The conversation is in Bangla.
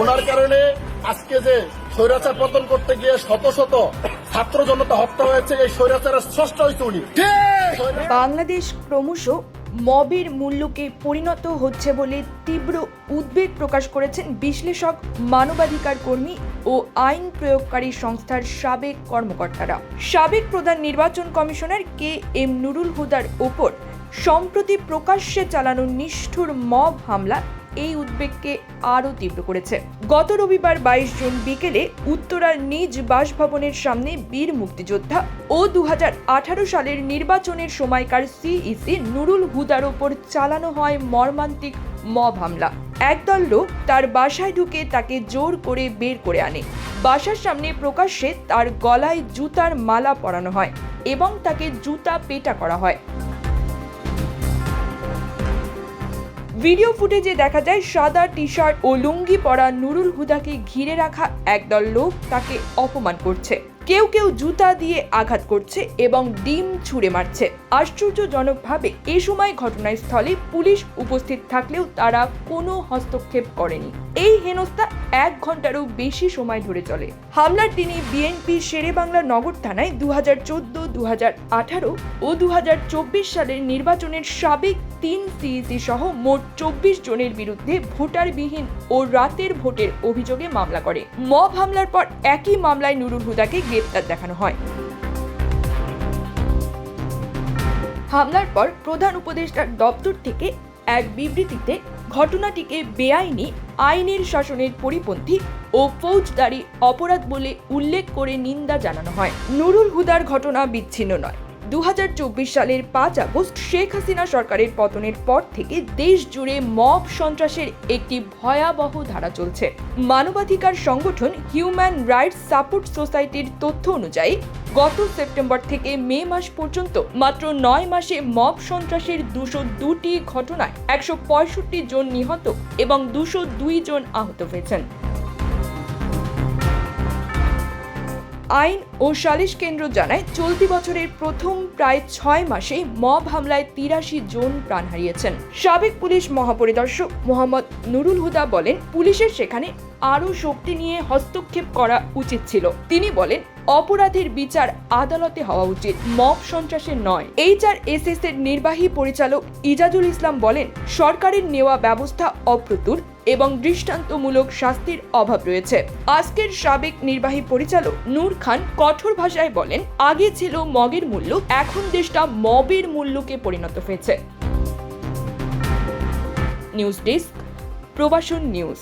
ওনার কারণে আজকে যে স্বৈরাচার পতন করতে গিয়ে শত শত ছাত্র জনতা হত্যা হয়েছে, এই স্বৈরাচারের স্রষ্টা হয়েছে উনি। বাংলাদেশ ক্রমশ মবের মূল্যকে পরিণত হচ্ছে বলে তীব্র উদ্বেগ প্রকাশ করেছেন বিশ্লেষক, মানবাধিকার কর্মী ও আইন প্রয়োগকারী সংস্থার সাবেক কর্মকর্তারা। সাবেক প্রধান নির্বাচন কমিশনার KM নুরুল হুদার ওপর সম্প্রতি প্রকাশ্যে চালানো নিষ্ঠুর মব হামলা এই উদ্বেগকে আরও তীব্র করেছে। গত রবিবার 22 জুন বিকেলে উত্তরার নিজ বাসভবনের সামনে বীর মুক্তিযোদ্ধা ও 2018 সালের নির্বাচনের সময়কার CEC নুরুল হুদার ওপর চালানো হয় মর্মান্তিক মব হামলা। একদল লোক তার বাসায় ঢুকে তাকে জোর করে বের করে আনে। বাসার সামনে প্রকাশ্যে তার গলায় জুতার মালা পরানো হয় এবং তাকে জুতা পেটা করা হয়। ভিডিও ফুটেজে দেখা যায় সাদা টি-শার্ট ও লুঙ্গি পরা নুরুল হুদাকে ঘিরে রাখা একদল লোক তাকে অপমান করছে। কেউ কেউ জুতা দিয়ে আঘাত করছে এবং ডিম ছুঁড়ে মারছে। আশ্চর্যজনকভাবে এ সময় ঘটনাস্থলে পুলিশ উপস্থিত থাকলেও তারা কোনো হস্তক্ষেপ করেনি। এই হেনস্থা 1 ঘন্টারও বেশি সময় ধরে চলে। হামলার দিনে বিএনপি শেরেবাংলা নগর থানায় 2014, 2018 ও 2024 সালের নির্বাচনের সাবেক 3 CEC সহ মোট 24 জনের বিরুদ্ধে ভোটারবিহীন ও রাতের ভোটের অভিযোগে মামলা করে। মব হামলার পর একই মামলায় নুরুল হুদাকে গ্রেপ্তার দেখানো হয়। হামলার পর প্রধান উপদেষ্টার দপ্তর থেকে এক বিবৃতিতে ঘটনাটিকে বেআইনি, আইনের শাসনের পরিপন্থী ও ফৌজদারি অপরাধ বলে উল্লেখ করে নিন্দা জানানো হয়। নুরুল হুদার ঘটনা বিচ্ছিন্ন নয়। 2024 সালের 5 আগস্ট শেখ হাসিনা সরকারের পতনের পর থেকে দেশ জুড়ে মব সন্ত্রাসের একটি ভয়াবহ ধারা চলছে। মানবাধিকার সংগঠন হিউম্যান রাইটস সাপোর্ট সোসাইটির তথ্য অনুযায়ী গত সেপ্টেম্বর থেকে মে মাস পর্যন্ত মাত্র 9 মাসে মব সন্ত্রাসের 202টি ঘটনায় 165 জন নিহত এবং 202 জন আহত হয়েছেন। আইন ও সালিশ কেন্দ্র জানায়, চলতি বছরের প্রথম প্রায় 6 মাসে মব হামলায় 83 জন প্রাণ হারিয়েছেন। সাবেক পুলিশ মহাপরিদর্শক মোহাম্মদ নুরুল হুদা বলেন, পুলিশের সেখানে আরও শক্তি নিয়ে হস্তক্ষেপ করা উচিত ছিল। তিনি বলেন, অপরাধের বিচার আদালতে হওয়া উচিত, মব সন্ত্রাসের নয়। HRSS এর নির্বাহী পরিচালক ইজাজুল ইসলাম বলেন, সরকারের নেওয়া ব্যবস্থা অপ্রতুল এবং দৃষ্টান্তমূলক শাস্তির অভাব রয়েছে। আজকের সাবেক নির্বাহী পরিচালক নূর খান কঠোর ভাষায় বলেন, আগে ছিল মগের মূল্য, এখন দেশটা মবের মূল্যকে পরিণত হয়েছে। News desk, Probashon news.